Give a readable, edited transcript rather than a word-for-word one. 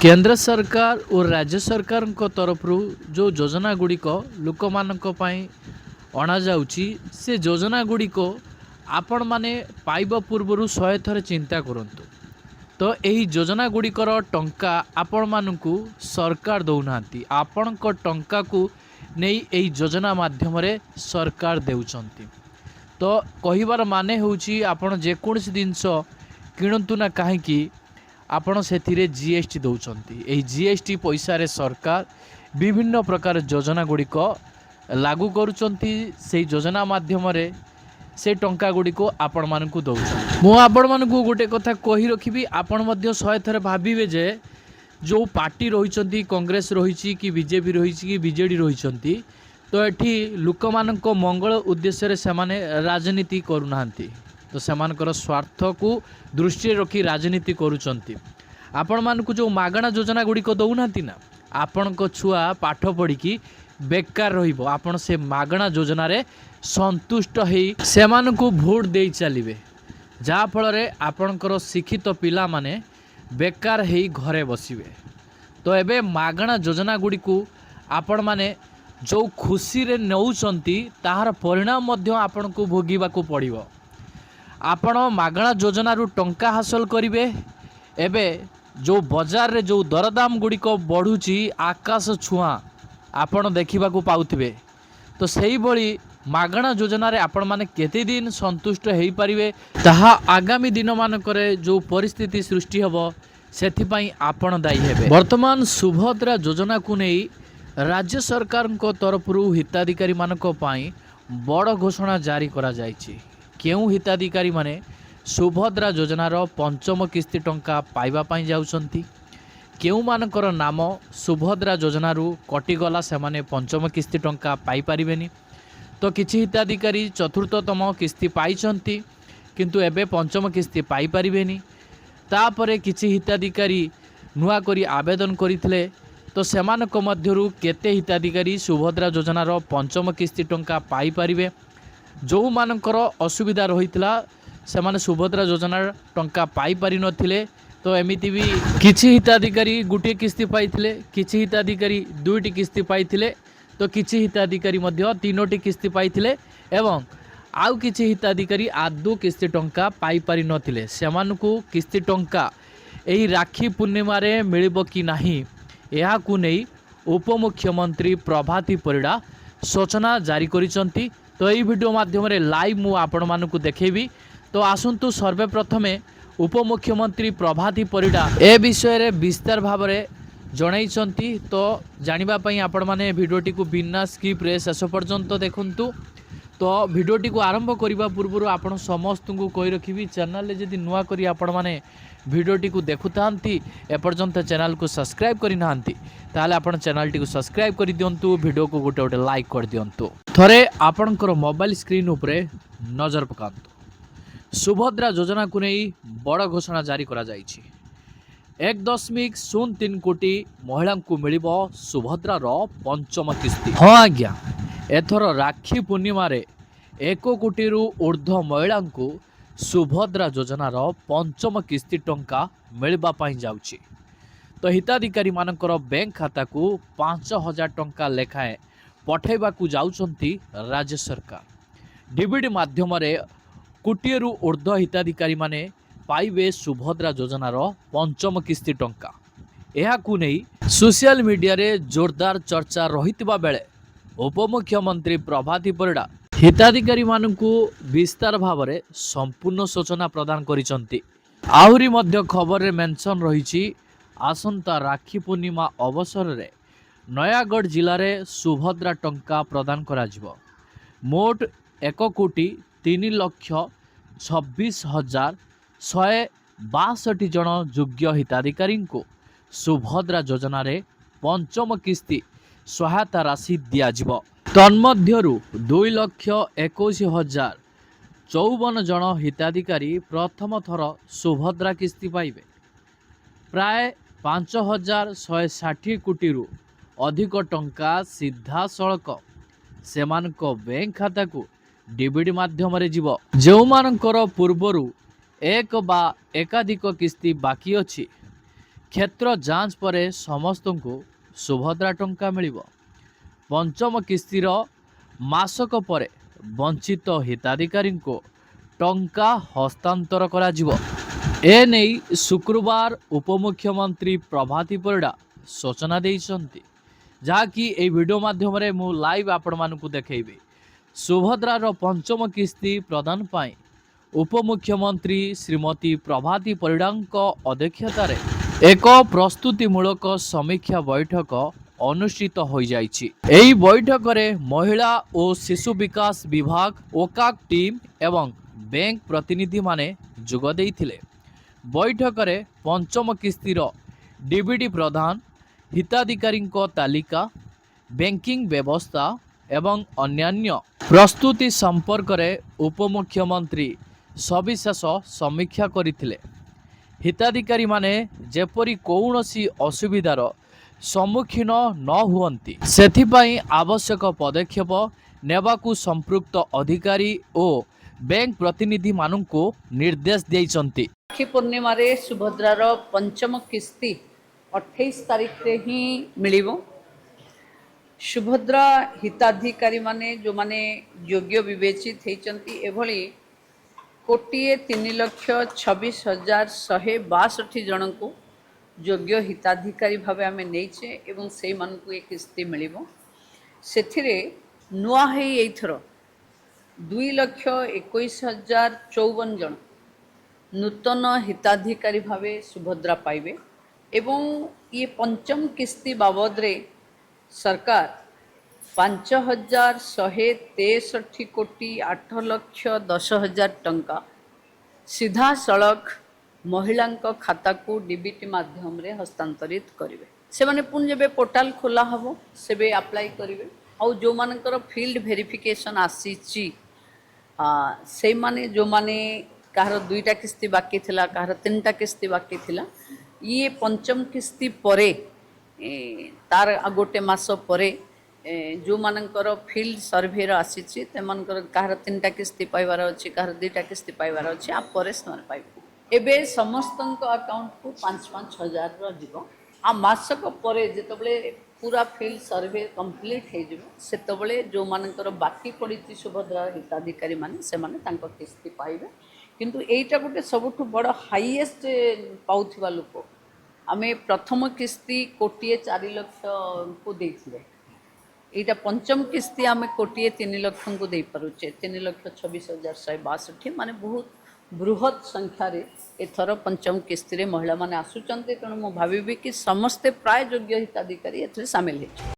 केंद्र सरकार और राज्य सरकार तरफ जो योजना गुड़िक लोक मान अणा जाउची से योजना गुड़िक आपण माने पाइबा पूर्व शहे थर चिंता करंतु। तो यही योजना गुड़िकर टंका आपण मानकु सरकार दौनाती, आपण टंका को नहीं यही योजना माध्यम रे सरकार देउचंती। तो कहिबार माने होउची आपण जेकोसी जिनस किणतु ना कहीं आपण से जीएसटी दौरान यही जीएसटी पैसा रे सरकार विभिन्न प्रकार योजना गुड़िक लागू करुचंती। से योजना माध्यम रे से टंका गुड़िक आपण मानकु दौरान। मु आपण मानकु गोटे कथा कही रखी, आपण मध्य शहे थर भाविबे जे जो पार्टी रही कांग्रेस रही कि बीजेपी रही कि बीजेडी रही, तो एठी लोक मानक मंगल उद्देश्य रे सेमाने राजनीति करूनाहांती। तो सेमानकर स्वार्थ को दृष्टि रखी राजनीति करुचंती। आपण मानकु जो मागणा योजना गुड़िक दौनाहांती ना, आपण को छुआ पाठ पढ़ी बेकार रहिबो, आपण से मागणा योजना रे संतुष्ट हेई सेमानकु भोट दे चलिबे, जा फल रे आपणकर शिक्षित पिला माने बेकार हेई घरे बसिबे। तो एबे मागणा योजना गुड़िकु आपण माने जो खुशी रे नौचंती ताहार परिणाम मध्य आपणकु भोगिबाकु पड़िबो। आपण मागणा योजना रु टंका हासिल करिवे। एबे जो बाजार रे जो दरदाम गुड़िक बढ़ुची आकाश छुआ आपण देखिबाकू पाउथिबे। तो सही भली मागणा योजना रे आपण माने केते दिन संतुष्ट हेई परिवे ताहा आगामी दिन मानकरे जो परिस्थिति सृष्टि हबो सेथिपाई आपण दायी हेबे। वर्तमान सुभद्रा योजना को नहीं राज्य सरकार को तरफरु हिताधिकारी मानक पाई बड़ घोषणा जारी करा जायछि। केउ हिताधिकारी माने सुभद्रा योजनार पंचम किस्ती टंका पाइबा पाई जाउछंती, केउ मानकर नाम सुभद्रा योजनारू कटिगला सेमाने पंचम किस्ती टंका पाई परिबेनी। तो किछि हिताधिकारी चतुर्थतम किस्ती पाइछंती किंतु एबे पंचम किस्ती पाई परिबेनी। तापरे किछि हिताधिकारी नुआ करी आवेदन करिथिले, तो सेमानक मध्यरु केते हिताधिकारी सुभद्रा योजनार पंचम किस्ती टंका पाई परिबे। जो मानकर असुविधा रहितला सेमाने सुभद्रा योजनार टंका पाई पारि नथिले, तो एमिति भी किछि हिताधिकारी गोटे किस्ती पाइथिले, किछि हिताधिकारी दुईटी किस्ती पाइथिले, तो किछि हिताधिकारी मध्य तीनोटी किस्ती पाइथिले एवं आउ किछि हिताधिकारी आदौ किस्ती टंका पाई पारि नथिले। सेमानकु किस्ती टंका एही राखी पूर्णिमा रे मिलिबो कि नाही एहाकु नै उपमुख्यमंत्री प्रभाती परिड़ा सूचना जारी करिसंती। तो यही वीडियो माध्यम रे लाइव मु आपण मानकु देखेबी। तो आसंतु सर्वप्रथमे उपमुख्यमंत्री प्रभाती परिड़ा ए विषय रे विस्तार भाव में जणाइछंती। तो जानिबा पई आपण माने वीडियोटी को बिना स्किप रे शेष पर्यंत देखंतु। तो वीडियोटी को आरंभ करबा पूर्व आपण समस्त को कहि रखिबी, चैनल ले जदि नुआ करी आपण माने वीडियोटी को देखुतांती एपर्यंत चैनल को सब्सक्राइब करि नांती, ताले आपण चैनल टी को सब्सक्राइब करि दियंतु, वीडियो को गोटे गोटे लाइक कर दियंतु। थरे आपणकर मोबाइल स्क्रीन उपरे नजर पकांतु। सुभद्रा योजना को नहीं बड़ घोषणा जारी करा जाइछि। 1.03 कोटी महिला को मिलिबो सुभद्रार पंचम किस्ती। हाँ आज्ञा, एथर राखी पूर्णिमा रे 1 कोटी रु ऊर्ध्व महिला को सुभद्रा योजनार पंचम किस्ती टंका मिलबा पाई जाउछि। तो हिताधिकारी मानकर बैंक खाता को 5,000 टंका लेखाएं पठेबा को जाउछंती राज्य सरकार। डीबीडी माध्यम रे कोटिए रु ऊर्ध्व हिताधिकारी माने पाइबे सुभद्रा योजनार पंचम किस्ती टंका। एहाकु नहीं सोशल मीडिया रे जोरदार चर्चा रहितबा बेले उपमुख्यमंत्री प्रभाती परिड़ा हिताधिकारी मानकु विस्तार भाव में संपूर्ण सूचना प्रदान करिसंती। आहुरी मध्य खबर रे मेंशन रहिछि, आसंता राखी पूर्णिमा अवसर रे नयागढ़ जिले में सुभद्रा टंका प्रदान करा जिवो। मोट 1,26,26,162 जन योग्य हिताधिकारी को सुभद्रा योजना रे पंचम किस्ती सहायता राशि दियाजिवो। तन्मध्यरु 2,21,054 जन हिताधिकारी प्रथम थर सुभद्रा किस्ती पाइबे। प्राय 5,160 कोटी रु अधिक टंका सीधा सड़क सेमानक बैंक खाता को डीबीडी माध्यम रे जीव। जो मानकर पूर्वरु एक बा एकाधिक किस्ती बाकी अछि क्षेत्र जांच पर समस्त को सुभद्रा टंका मिल पंचम किस्तिर मासक पर वंचित हिताधिकारी को टंका हस्तांतर करा जिवो। एने शुक्रवार उपमुख्यमंत्री प्रभाती परिड़ा सूचना देइछन्ति, जहाँकि ए वीडियो माध्यम मु लाइव आपण मानकु देखैबे। सुभद्रार पंचम किस्ती प्रदान पाई उपमुख्यमंत्री श्रीमती प्रभाती परिड़ांक अध्यक्षतार एक प्रस्तुतिमूलक समीक्षा बैठक अनुष्ठित हो जाइछि। एही बैठक रे महिला और शिशु विकास विभाग ओकाक टीम एवं बैंक प्रतिनिधि माने जोग देइथिले। बैठक रे पंचम किस्तीर डीबीडी प्रदान, हिताधिकारी तालिका, बैंकिंग व्यवस्था एवं अन्यान्य प्रस्तुति संपर्क रे उपमुख्यमंत्री सविशेष समीक्षा करथिले। हिताधिकारी माने जेपरी कौनसी असुविधार सम्मुखीन न हुअन्ति सेथिपाई आवश्यक पदक्षेप नेबाकू संपृक्त अधिकारी और बैंक प्रतिनिधि मानकू निर्देश देइचन्ति। राखी पूर्णिमा रे सुभद्रार पंचम किस्ती 28 तारीख रे ही मिलिबो। सुभद्रा हिताधिकारी माने जो माने योग्य विवेचित हेचंती एभली 1,03,26,162 जन को योग्य हिताधिकारी भावे आमे नेइछे एवं सेई मानकू एक किस्ती मिलिबो। सेथिरे नुआ हेई एथरो 2,21,054 जन नूतन हिताधिकारी भावे सुभद्रा पाइबे एवं ये पंचम किस्ती बाबद रे सरकार 5,163 कोटी 8,10,000 टंका सीधा सड़क महिला खाता को डीबीटी माध्यम रे हस्तांतरित करिवे। से माने पुन जेबे पोर्टल खोला हबो सेबे अप्लाई करिवे। आउ जो मानकर फील्ड वेरिफिकेशन आसीची से माने जो माने कहार 2टा किस्ती बाकी थिला, कहार 3टा किस्ती बाकी थिला, ये पंचम किस्ती परे तार गोटे मास परे जो मानकर फील्ड सर्वे आसीची ते मानकर कहार 3टा किस्ती पाइबार अछि, कहार 2टा किस्ती पाइबार अछि, आ परे समान पाइबे। एबे समस्तक अकाउंट को 5-5 हजार रो जीवो। आ मासक परे जेतबले पूरा फील्ड सर्वे कंप्लीट हे जीवो सेतबले जो मानकर बाकी पड़िछि सुभद्रा हिताधिकारी माने से माने तांको किस्ती पाइबे। किंतु एइटा गोटे सबुठु बड़ हाईएस्ट पाउथिबा लोक आमे प्रथम किस्ती 1,04,00,000 को देथिले। एइटा पंचम किस्ती आमे 1,03,00,000 को दे पारुचे। 3,26,162 माने बहुत बृहत संख्या रे एथर पंचम किस्ती रे महिला माने आसुचंते। तेणु मु भाबिबी कि समस्ते प्राय योग्य हिताधिकारी एथरे शामिल हे।